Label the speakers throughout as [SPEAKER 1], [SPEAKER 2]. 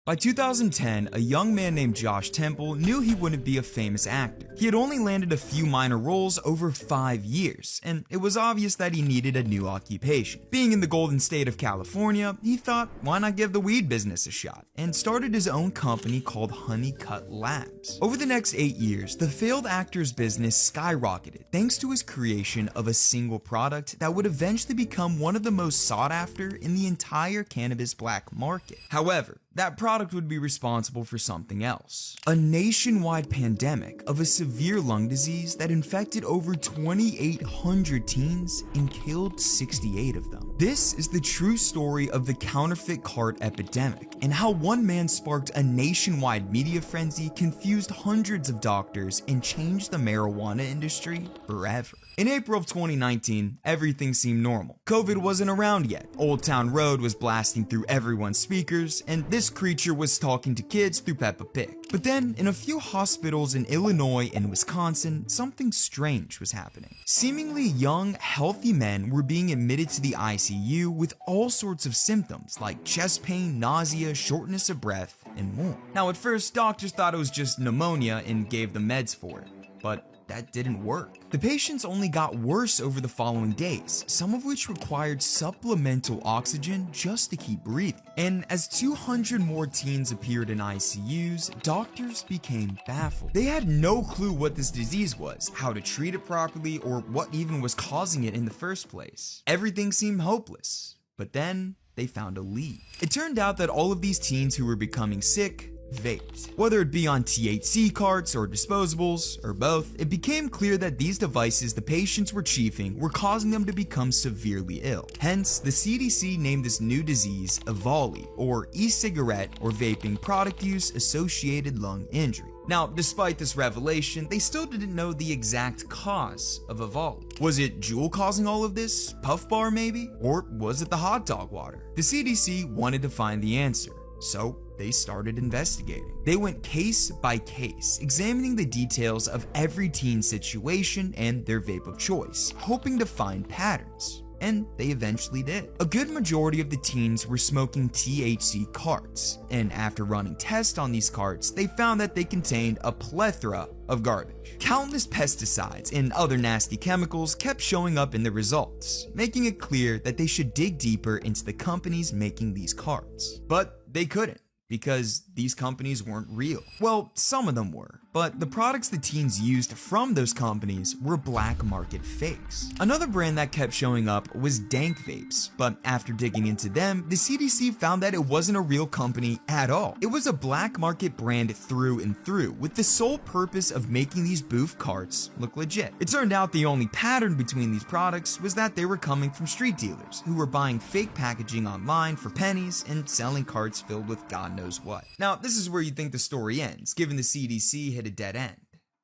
[SPEAKER 1] By 2010, a young man named Josh Temple knew he wouldn't be a famous actor. He had only landed a few minor roles over 5 years, and it was obvious that he needed a new occupation. Being in the golden state of California, he thought, why not give the weed business a shot, and started his own company called Honeycut Labs. Over the next 8 years, the failed actor's business skyrocketed thanks to his creation of a single product that would eventually become one of the most sought after in the entire cannabis black market. However, that product would be responsible for something else. A nationwide pandemic of a severe lung disease that infected over 2,800 teens and killed 68 of them. This is the true story of the counterfeit cart epidemic and how one man sparked a nationwide media frenzy, confused hundreds of doctors, and changed the marijuana industry forever. In April of 2019, everything seemed normal. COVID wasn't around yet. Old Town Road was blasting through everyone's speakers, and this creature was talking to kids through Peppa Pig. But then, in a few hospitals in Illinois and Wisconsin, something strange was happening. Seemingly young, healthy men were being admitted to the ICU with all sorts of symptoms like chest pain, nausea, shortness of breath, and more. Now, at first, doctors thought it was just pneumonia and gave them meds for it, but that didn't work. The patients only got worse over the following days, some of which required supplemental oxygen just to keep breathing. And as 200 more teens appeared in ICUs, doctors became baffled. They had no clue what this disease was, how to treat it properly, or what even was causing it in the first place. Everything seemed hopeless, but then they found a lead. It turned out that all of these teens who were becoming sick vaped. Whether it be on THC carts or disposables, or both, it became clear that these devices the patients were chiefing were causing them to become severely ill. Hence, the CDC named this new disease EVALI, or e-cigarette or vaping product use associated lung injury. Now, despite this revelation, they still didn't know the exact cause of EVALI. Was it Juul causing all of this? Puff Bar maybe? Or was it the hot dog water? The CDC wanted to find the answer, so they started investigating. They went case by case, examining the details of every teen situation and their vape of choice, hoping to find patterns. And they eventually did. A good majority of the teens were smoking THC carts, and after running tests on these carts, they found that they contained a plethora of garbage. Countless pesticides and other nasty chemicals kept showing up in the results, making it clear that they should dig deeper into the companies making these carts. But they couldn't, because these companies weren't real. Well, some of them were, but the products the teens used from those companies were black market fakes. Another brand that kept showing up was Dank Vapes, but after digging into them, the CDC found that it wasn't a real company at all. It was a black market brand through and through, with the sole purpose of making these booth carts look legit. It turned out the only pattern between these products was that they were coming from street dealers, who were buying fake packaging online for pennies and selling carts filled with God knows what. Now, this is where you think the story ends, given the CDC hit a dead end.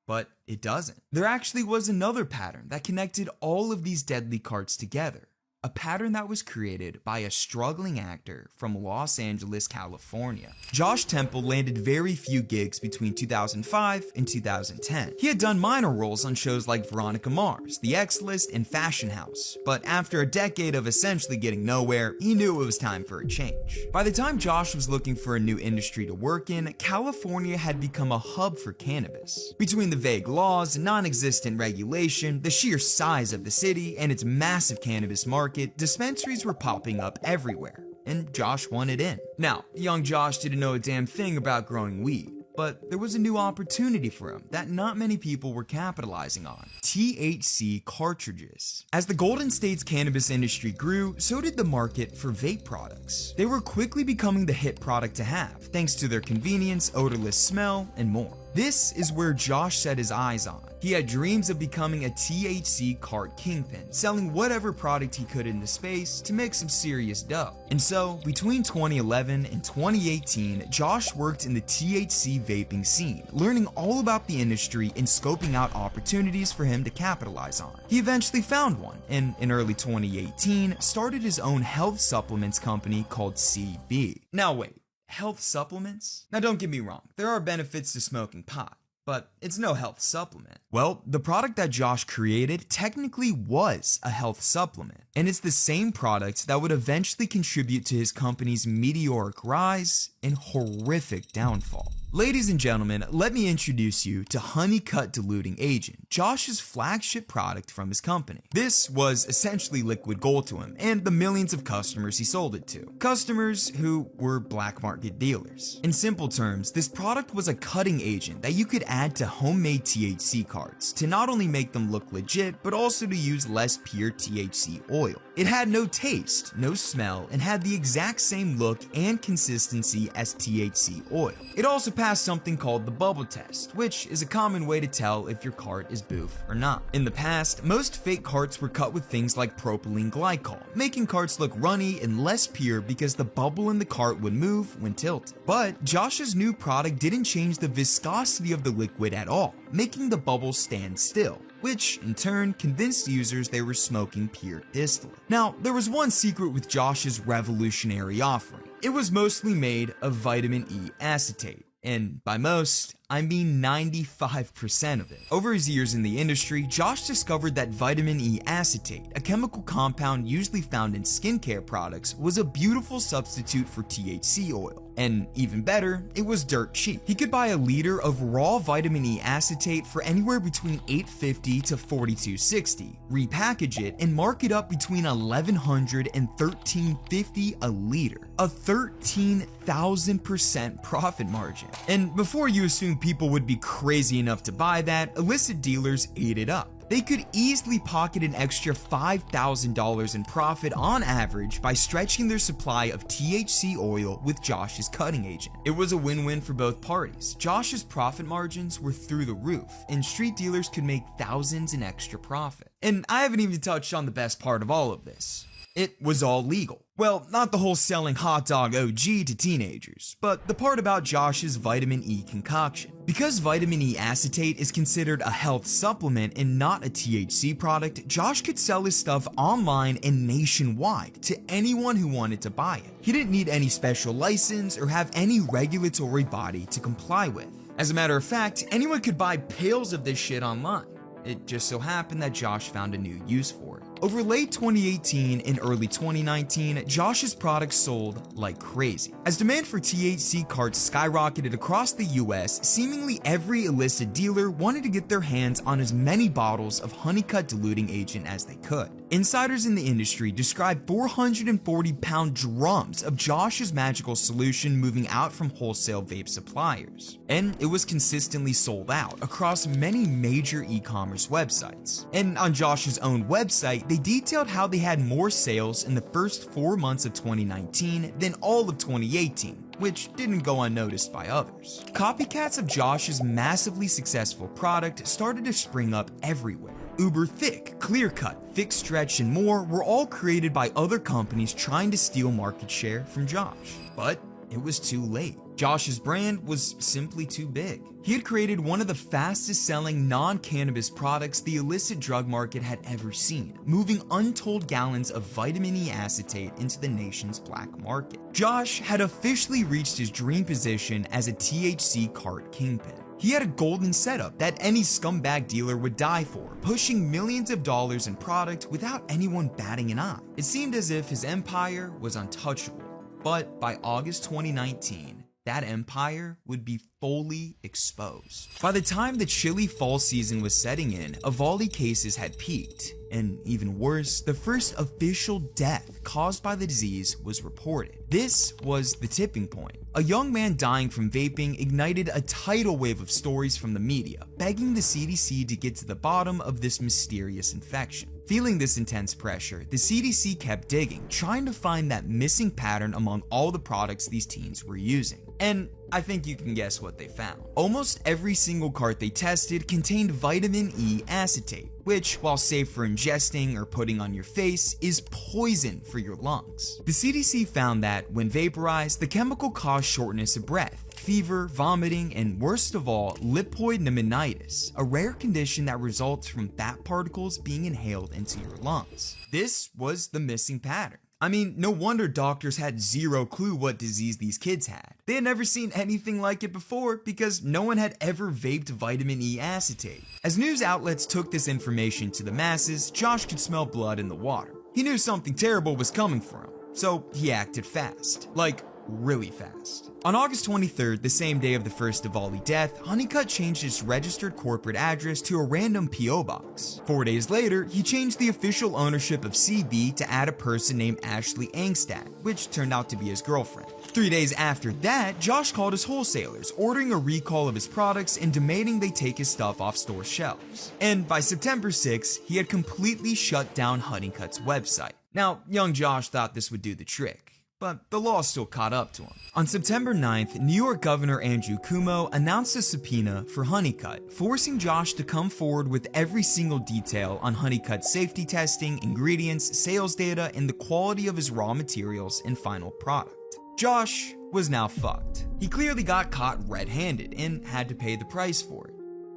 [SPEAKER 1] But it doesn't. There actually was another pattern that connected all of these deadly carts together. A pattern that was created by a struggling actor from Los Angeles, California. Josh Temple landed very few gigs between 2005 and 2010. He had done minor roles on shows like Veronica Mars, The X List, and Fashion House, but after a decade of essentially getting nowhere, he knew it was time for a change. By the time Josh was looking for a new industry to work in, California had become a hub for cannabis. Between the vague laws, non-existent regulation, the sheer size of the city, and its massive cannabis market, dispensaries were popping up everywhere, and Josh wanted in. Now, young Josh didn't know a damn thing about growing weed, but there was a new opportunity for him that not many people were capitalizing on: THC cartridges. As the Golden State's cannabis industry grew, so did the market for vape products. They were quickly becoming the hit product to have, thanks to their convenience, odorless smell, and more. This is where Josh set his eyes on. He had dreams of becoming a THC cart kingpin, selling whatever product he could in the space to make some serious dough. And so, between 2011 and 2018, Josh worked in the THC vaping scene, learning all about the industry and scoping out opportunities for him to capitalize on. He eventually found one, and in early 2018, started his own health supplements company called CB. Now wait, health supplements? Now don't get me wrong, there are benefits to smoking pot. but it's no health supplement. Well, the product that Josh created technically was a health supplement, and it's the same product that would eventually contribute to his company's meteoric rise and horrific downfall. Ladies and gentlemen, let me introduce you to Honeycut Diluting Agent, Josh's flagship product from his company. This was essentially liquid gold to him and the millions of customers he sold it to. Customers who were black market dealers. In simple terms, this product was a cutting agent that you could add to homemade THC cards to not only make them look legit, but also to use less pure THC oil. It had no taste, no smell, and had the exact same look and consistency as THC oil. It also passed something called the bubble test, which is a common way to tell if your cart is boof or not. In the past, most fake carts were cut with things like propylene glycol, making carts look runny and less pure because the bubble in the cart would move when tilted. But Josh's new product didn't change the viscosity of the liquid at all, making the bubble stand still, which in turn convinced users they were smoking pure distillate. Now, there was one secret with Josh's revolutionary offering. It was mostly made of vitamin E acetate. And by most, I mean 95% of it. Over his years in the industry, Josh discovered that vitamin E acetate, a chemical compound usually found in skincare products, was a beautiful substitute for THC oil. And even better, it was dirt cheap. He could buy a liter of raw vitamin E acetate for anywhere between $8.50 to $42.60, repackage it, and mark it up between $1,100 and $13.50 a liter. A 13,000% profit margin. And before you assume people would be crazy enough to buy that, illicit dealers ate it up. They could easily pocket an extra $5,000 in profit on average by stretching their supply of THC oil with Josh's cutting agent. It was a win-win for both parties. Josh's profit margins were through the roof, and street dealers could make thousands in extra profit. And I haven't even touched on the best part of all of this. It was all legal. Well, not the whole selling hot dog OG to teenagers, but the part about Josh's vitamin E concoction. Because vitamin E acetate is considered a health supplement and not a THC product, Josh could sell his stuff online and nationwide to anyone who wanted to buy it. He didn't need any special license or have any regulatory body to comply with. As a matter of fact, anyone could buy pails of this shit online. It just so happened that Josh found a new use for it. Over late 2018 and early 2019, Josh's products sold like crazy. As demand for THC carts skyrocketed across the US, seemingly every illicit dealer wanted to get their hands on as many bottles of Honeycut Diluting Agent as they could. Insiders in the industry described 440-pound drums of Josh's magical solution moving out from wholesale vape suppliers. And it was consistently sold out across many major e-commerce websites. And on Josh's own website, they detailed how they had more sales in the first 4 months of 2019 than all of 2018, which didn't go unnoticed by others. Copycats of Josh's massively successful product started to spring up everywhere. Uber Thick, Clear Cut, Thick Stretch, and more were all created by other companies trying to steal market share from Josh. But it was too late. Josh's brand was simply too big. He had created one of the fastest selling non-cannabis products the illicit drug market had ever seen, moving untold gallons of vitamin E acetate into the nation's black market. Josh had officially reached his dream position as a THC cart kingpin. He had a golden setup that any scumbag dealer would die for, pushing millions of dollars in product without anyone batting an eye. It seemed as if his empire was untouchable, but by August 2019, that empire would be fully exposed. By the time the chilly fall season was setting in, Avali cases had peaked, and even worse, the first official death caused by the disease was reported. This was the tipping point. A young man dying from vaping ignited a tidal wave of stories from the media, begging the CDC to get to the bottom of this mysterious infection. Feeling this intense pressure, the CDC kept digging, trying to find that missing pattern among all the products these teens were using. And I think you can guess what they found. Almost every single cart they tested contained vitamin E acetate, which, while safe for ingesting or putting on your face, is poison for your lungs. The CDC found that, when vaporized, the chemical caused shortness of breath, fever, vomiting, and worst of all, lipoid pneumonitis, a rare condition that results from fat particles being inhaled into your lungs. This was the missing pattern. I mean, no wonder doctors had zero clue what disease these kids had. They had never seen anything like it before because no one had ever vaped vitamin E acetate. As news outlets took this information to the masses, Josh could smell blood in the water. He knew something terrible was coming for him, so he acted fast. Like, really fast. On August 23rd, the same day of the first Diwali death, Honeycutt changed its registered corporate address to a random P.O. box. 4 days later, he changed the official ownership of CB to add a person named Ashley Angstad, which turned out to be his girlfriend. 3 days after that, Josh called his wholesalers, ordering a recall of his products and demanding they take his stuff off store shelves. And by September 6, he had completely shut down Honeycutt's website. Now, young Josh thought this would do the trick, but the law still caught up to him. On September 9th, New York Governor Andrew Cuomo announced a subpoena for Honeycutt, forcing Josh to come forward with every single detail on Honeycutt's safety testing, ingredients, sales data, and the quality of his raw materials and final product. Josh was now fucked. He clearly got caught red-handed and had to pay the price for it.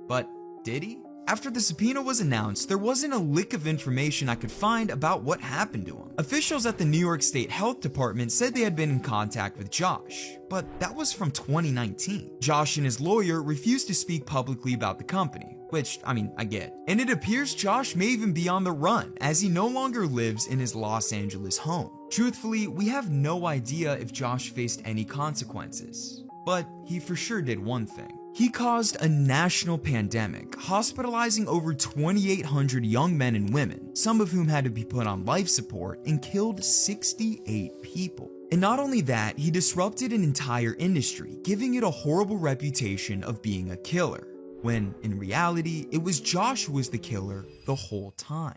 [SPEAKER 1] But did he? After the subpoena was announced, there wasn't a lick of information I could find about what happened to him. Officials at the New York State Health Department said they had been in contact with Josh, but that was from 2019. Josh and his lawyer refused to speak publicly about the company, which, I get. And it appears Josh may even be on the run, as he no longer lives in his Los Angeles home. Truthfully, we have no idea if Josh faced any consequences, but he for sure did one thing. He caused a national pandemic, hospitalizing over 2,800 young men and women, some of whom had to be put on life support, and killed 68 people. And not only that, he disrupted an entire industry, giving it a horrible reputation of being a killer, when in reality, it was Josh who was the killer the whole time.